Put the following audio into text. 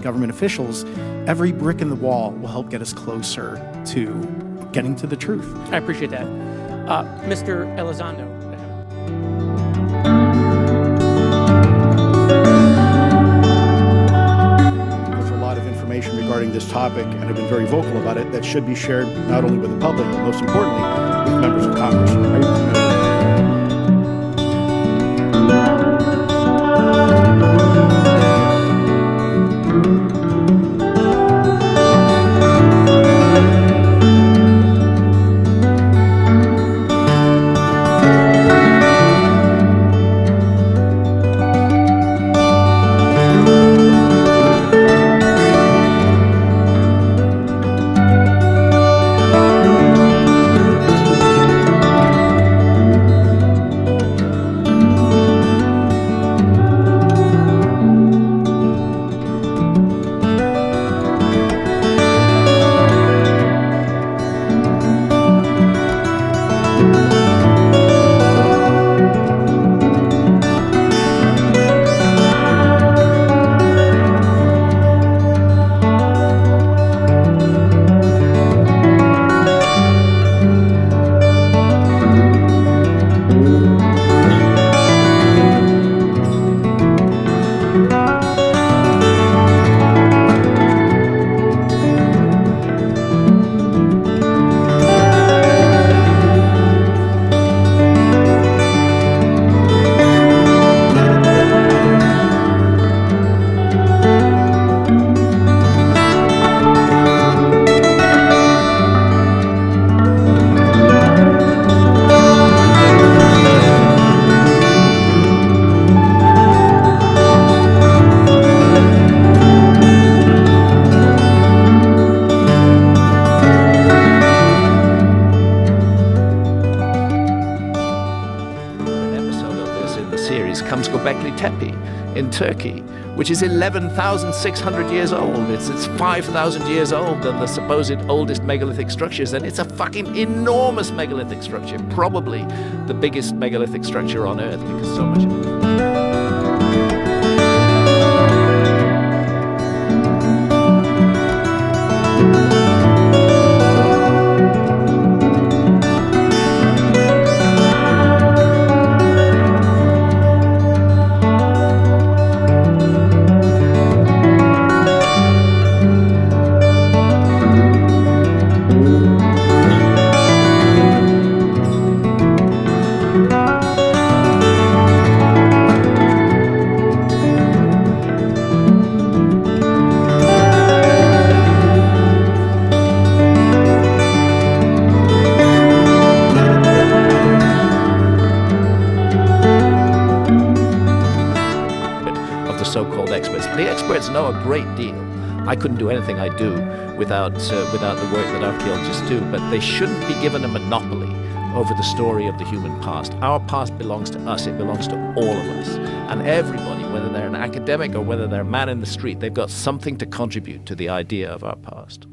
government officials, every brick in the wall will help get us closer to getting to the truth. I appreciate that. Mr. Elizondo. There's a lot of information regarding this topic, and I've been very vocal about it, that should be shared not only with the public, but most importantly, with members of Congress. Comes Gobekli Tepe in Turkey, which is 11,600 years old. It's 5,000 years old than the supposed oldest megalithic structures, and it's a fucking enormous megalithic structure, probably the biggest megalithic structure on Earth, because so much of it. So-called experts. The experts know a great deal. I couldn't do anything I do without the work that archaeologists do, but they shouldn't be given a monopoly over the story of the human past. Our past belongs to us. It belongs to all of us. And everybody, whether they're an academic or whether they're a man in the street, they've got something to contribute to the idea of our past.